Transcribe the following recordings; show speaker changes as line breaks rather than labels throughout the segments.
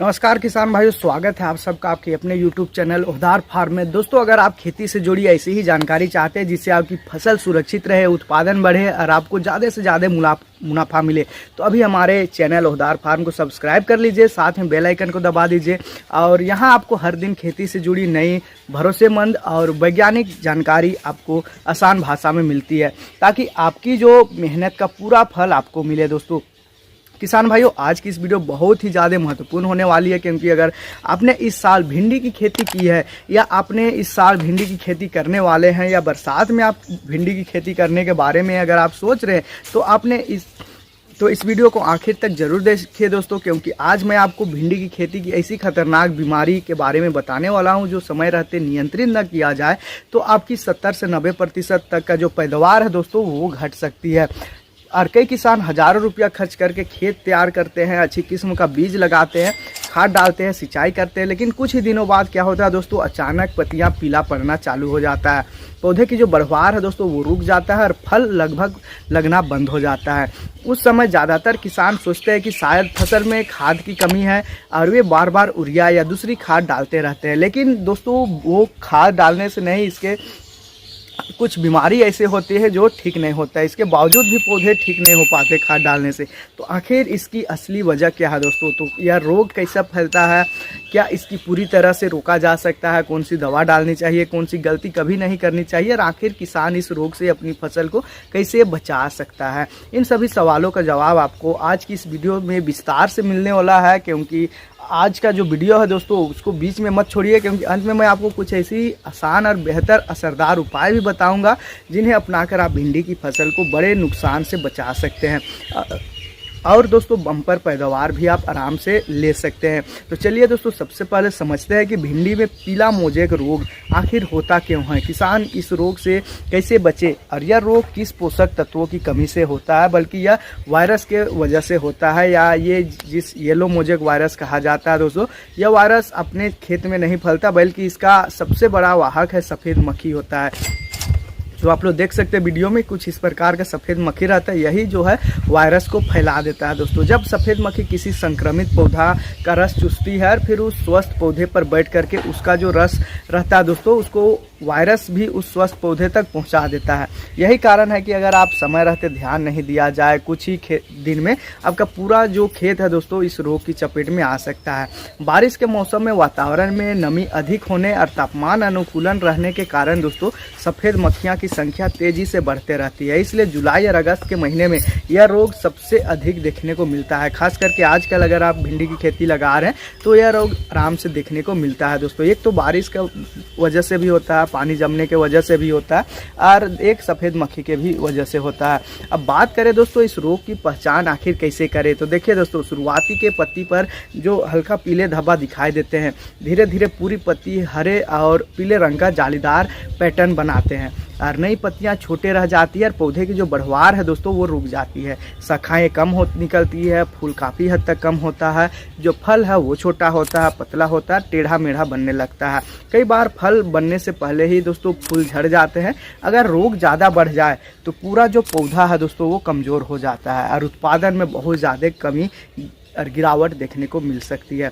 नमस्कार किसान भाइयों, स्वागत है आप सबका आपके अपने YouTube चैनल ओहदार फार्म में। दोस्तों, अगर आप खेती से जुड़ी ऐसी ही जानकारी चाहते हैं जिससे आपकी फसल सुरक्षित रहे, उत्पादन बढ़े और आपको ज़्यादा से ज़्यादा मुनाफा मिले, तो अभी हमारे चैनल ओहदार फार्म को सब्सक्राइब कर लीजिए, साथ में बेल आइकन को दबा दीजिए। और यहाँ आपको हर दिन खेती से जुड़ी नई, भरोसेमंद और वैज्ञानिक जानकारी आपको आसान भाषा में मिलती है, ताकि आपकी जो मेहनत का पूरा फल आपको मिले। दोस्तों किसान भाइयों, आज की इस वीडियो बहुत ही ज़्यादा महत्वपूर्ण होने वाली है, क्योंकि अगर आपने इस साल भिंडी की खेती की है या आपने इस साल भिंडी की खेती करने वाले हैं या बरसात में आप भिंडी की खेती करने के बारे में अगर आप सोच रहे हैं, तो आपने इस वीडियो को आखिर तक जरूर देखिए दोस्तों, क्योंकि आज मैं आपको भिंडी की खेती की ऐसी खतरनाक बीमारी के बारे में बताने वाला हूं जो समय रहते नियंत्रित न किया जाए तो आपकी 70 से 90% तक का जो पैदावार है दोस्तों वो घट सकती है। और कई किसान हज़ारों रुपया खर्च करके खेत तैयार करते हैं, अच्छी किस्म का बीज लगाते हैं, खाद डालते हैं, सिंचाई करते हैं, लेकिन कुछ ही दिनों बाद क्या होता है दोस्तों, अचानक पत्तियां पीला पड़ना चालू हो जाता है। पौधे की जो बढ़वार है दोस्तों वो रुक जाता है और फल लगभग लगना बंद हो जाता है। उस समय ज़्यादातर किसान सोचते हैं कि शायद फसल में खाद की कमी है और वे बार बार यूरिया या दूसरी खाद डालते रहते हैं, लेकिन दोस्तों वो खाद डालने से नहीं, इसके कुछ बीमारी ऐसे होती है जो ठीक नहीं होता है। इसके बावजूद भी पौधे ठीक नहीं हो पाते खाद डालने से। तो आखिर इसकी असली वजह क्या है दोस्तों? तो यह रोग कैसा फैलता है, क्या इसकी पूरी तरह से रोका जा सकता है, कौन सी दवा डालनी चाहिए, कौन सी गलती कभी नहीं करनी चाहिए, और आखिर किसान इस रोग से अपनी फसल को कैसे बचा सकता है, इन सभी सवालों का जवाब आपको आज की इस वीडियो में विस्तार से मिलने वाला है। क्योंकि आज का जो वीडियो है दोस्तों उसको बीच में मत छोड़िए, क्योंकि अंत में मैं आपको कुछ ऐसी आसान और बेहतर असरदार उपाय भी बताऊंगा जिन्हें अपनाकर आप भिंडी की फसल को बड़े नुकसान से बचा सकते हैं और दोस्तों बम्पर पैदावार भी आप आराम से ले सकते हैं। तो चलिए दोस्तों, सबसे पहले समझते हैं कि भिंडी में पीला मोजेक रोग आखिर होता क्यों है, किसान इस रोग से कैसे बचे और यह रोग किस पोषक तत्वों की कमी से होता है, बल्कि यह वायरस के वजह से होता है या ये जिस येलो मोजेक वायरस कहा जाता है दोस्तों, यह वायरस अपने खेत में नहीं फैलता, बल्कि इसका सबसे बड़ा वाहक है सफ़ेद मक्खी होता है। जो आप लोग देख सकते हैं वीडियो में, कुछ इस प्रकार का सफ़ेद मक्खी रहता है, यही जो है वायरस को फैला देता है दोस्तों। जब सफ़ेद मक्खी किसी संक्रमित पौधा का रस चूसती है और फिर उस स्वस्थ पौधे पर बैठ करके उसका जो रस रहता है दोस्तों, उसको वायरस भी उस स्वस्थ पौधे तक पहुंचा देता है। यही कारण है कि अगर आप समय रहते ध्यान नहीं दिया जाए, कुछ ही दिन में आपका पूरा जो खेत है दोस्तों इस रोग की चपेट में आ सकता है। बारिश के मौसम में वातावरण में नमी अधिक होने और तापमान अनुकूलन रहने के कारण दोस्तों सफ़ेद मक्खियाँ की संख्या तेजी से बढ़ते रहती है। इसलिए जुलाई और अगस्त के महीने में यह रोग सबसे अधिक देखने को मिलता है। खास करके आजकल अगर आप भिंडी की खेती लगा रहे हैं तो यह रोग आराम से देखने को मिलता है दोस्तों। एक तो बारिश का वजह से भी होता है, पानी जमने के वजह से भी होता है, और एक सफ़ेद मक्खी के भी वजह से होता है। अब बात करें दोस्तों इस रोग की पहचान आखिर कैसे करें, तो देखिए दोस्तों, शुरुआती के पत्ती पर जो हल्का पीले धब्बा दिखाई देते हैं, धीरे धीरे पूरी पत्ती हरे और पीले रंग का जालीदार पैटर्न बनाते हैं और नई पत्तियां छोटे रह जाती है और पौधे की जो बढ़वार है दोस्तों वो रुक जाती है। शाखाएं कम हो निकलती है, फूल काफ़ी हद तक कम होता है, जो फल है वो छोटा होता है, पतला होता है, टेढ़ा मेढ़ा बनने लगता है। कई बार फल बनने से पहले ही दोस्तों फूल झड़ जाते हैं। अगर रोग ज़्यादा बढ़ जाए तो पूरा जो पौधा है दोस्तों वो कमज़ोर हो जाता है और उत्पादन में बहुत ज़्यादा कमी और गिरावट देखने को मिल सकती है।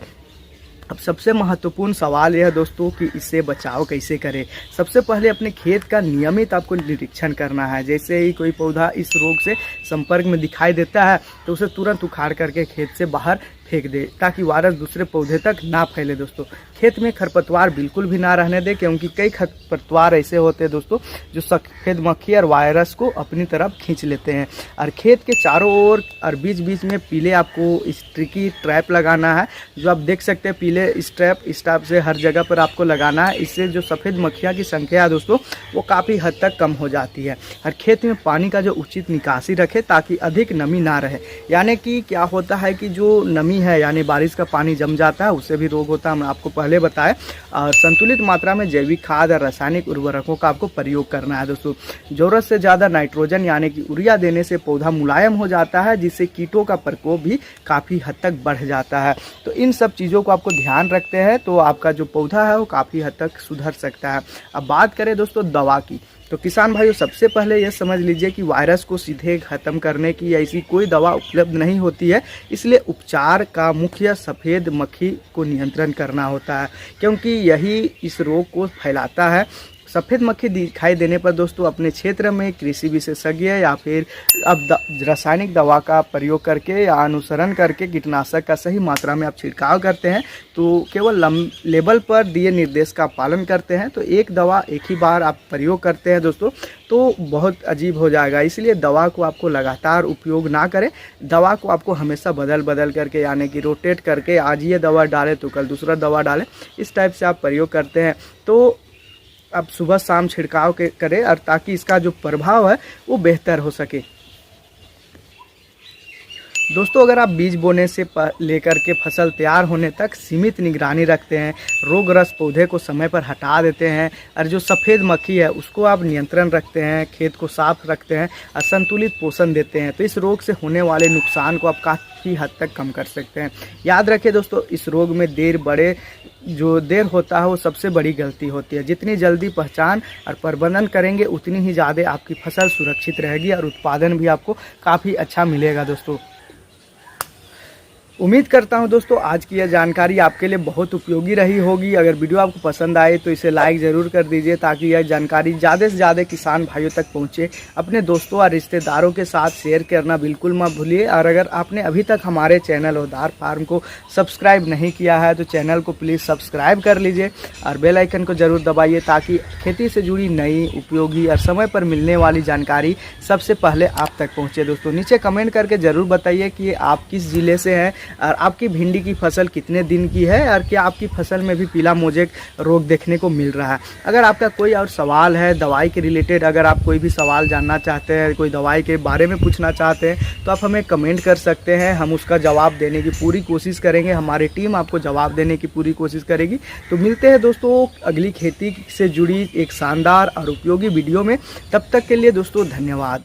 अब सबसे महत्वपूर्ण सवाल यह है दोस्तों कि इससे बचाव कैसे करें। सबसे पहले अपने खेत का नियमित आपको निरीक्षण करना है। जैसे ही कोई पौधा इस रोग से संपर्क में दिखाई देता है तो उसे तुरंत उखाड़ करके खेत से बाहर फेंक दे, ताकि वायरस दूसरे पौधे तक ना फैले दोस्तों। खेत में खरपतवार बिल्कुल भी ना रहने दे, क्योंकि कई खरपतवार ऐसे होते हैं दोस्तों जो सफ़ेद मक्खी और वायरस को अपनी तरफ खींच लेते हैं। और खेत के चारों ओर और बीच बीच में पीले आपको स्टिकी ट्रैप लगाना है, जो आप देख सकते हैं पीले स्ट्रैप से हर जगह पर आपको लगाना है। इससे जो सफ़ेद मक्खियाँ की संख्या है दोस्तों वो काफ़ी हद तक कम हो जाती है। और खेत में पानी का जो उचित निकासी रखे ताकि अधिक नमी ना रहे। यानी कि क्या होता है कि जो नमी है यानी बारिश का पानी जम जाता है, उससे भी रोग होता है, हम आपको पहले बताएं। और संतुलित मात्रा में जैविक खाद और रासायनिक उर्वरकों का आपको प्रयोग करना है दोस्तों। जरूरत से ज़्यादा नाइट्रोजन यानी कि यूरिया देने से पौधा मुलायम हो जाता है, जिससे कीटों का प्रकोप भी काफ़ी हद तक बढ़ जाता है। तो इन सब चीज़ों को आपको ध्यान रखते हैं तो आपका जो पौधा है वो काफ़ी हद तक सुधर सकता है। अब बात करें दोस्तों दवा की, तो किसान भाइयों, सबसे पहले यह समझ लीजिए कि वायरस को सीधे ख़त्म करने की ऐसी कोई दवा उपलब्ध नहीं होती है। इसलिए उपचार का मुख्य सफ़ेद मक्खी को नियंत्रण करना होता है, क्योंकि यही इस रोग को फैलाता है। सफ़ेद मक्खी दिखाई देने पर दोस्तों अपने क्षेत्र में कृषि विशेषज्ञ या फिर अब रासायनिक दवा का प्रयोग करके या अनुसरण करके कीटनाशक का सही मात्रा में आप छिड़काव करते हैं, तो केवल लेबल पर दिए निर्देश का पालन करते हैं तो एक दवा एक ही बार आप प्रयोग करते हैं दोस्तों, तो बहुत अजीब हो जाएगा। इसलिए दवा को आपको लगातार उपयोग ना करें। दवा को आपको हमेशा बदल बदल करके, यानी कि रोटेट करके, आज ये दवा डालें तो कल दूसरा दवा डालें, इस टाइप से आप प्रयोग करते हैं तो आप सुबह शाम छिड़काव करें, और ताकि इसका जो प्रभाव है वो बेहतर हो सके। दोस्तों, अगर आप बीज बोने से लेकर के फसल तैयार होने तक सीमित निगरानी रखते हैं, रोगग्रस्त पौधे को समय पर हटा देते हैं, और जो सफ़ेद मक्खी है उसको आप नियंत्रण रखते हैं, खेत को साफ रखते हैं और संतुलित पोषण देते हैं, तो इस रोग से होने वाले नुकसान को आप काफ़ी हद तक कम कर सकते हैं। याद रखें दोस्तों, इस रोग में देर होता है वो सबसे बड़ी गलती होती है। जितनी जल्दी पहचान और प्रबंधन करेंगे उतनी ही ज़्यादा आपकी फसल सुरक्षित रहेगी और उत्पादन भी आपको काफ़ी अच्छा मिलेगा दोस्तों। उम्मीद करता हूं दोस्तों आज की यह जानकारी आपके लिए बहुत उपयोगी रही होगी। अगर वीडियो आपको पसंद आए तो इसे लाइक ज़रूर कर दीजिए, ताकि यह जानकारी ज़्यादा से ज़्यादा किसान भाइयों तक पहुंचे। अपने दोस्तों और रिश्तेदारों के साथ शेयर करना बिल्कुल मत भूलिए। और अगर आपने अभी तक हमारे चैनल ओहदार फार्म को सब्सक्राइब नहीं किया है तो चैनल को प्लीज़ सब्सक्राइब कर लीजिए और बेल आइकन को ज़रूर दबाइए, ताकि खेती से जुड़ी नई, उपयोगी और समय पर मिलने वाली जानकारी सबसे पहले आप तक पहुँचे। दोस्तों, नीचे कमेंट करके ज़रूर बताइए कि आप किस ज़िले से हैं और आपकी भिंडी की फसल कितने दिन की है, और क्या आपकी फसल में भी पीला मोजेक रोग देखने को मिल रहा है। अगर आपका कोई और सवाल है दवाई के रिलेटेड, अगर आप कोई भी सवाल जानना चाहते हैं, कोई दवाई के बारे में पूछना चाहते हैं, तो आप हमें कमेंट कर सकते हैं। हम उसका जवाब देने की पूरी कोशिश करेंगे, हमारी टीम आपको जवाब देने की पूरी कोशिश करेगी। तो मिलते हैं दोस्तों अगली खेती से जुड़ी एक शानदार और उपयोगी वीडियो में। तब तक के लिए दोस्तों धन्यवाद।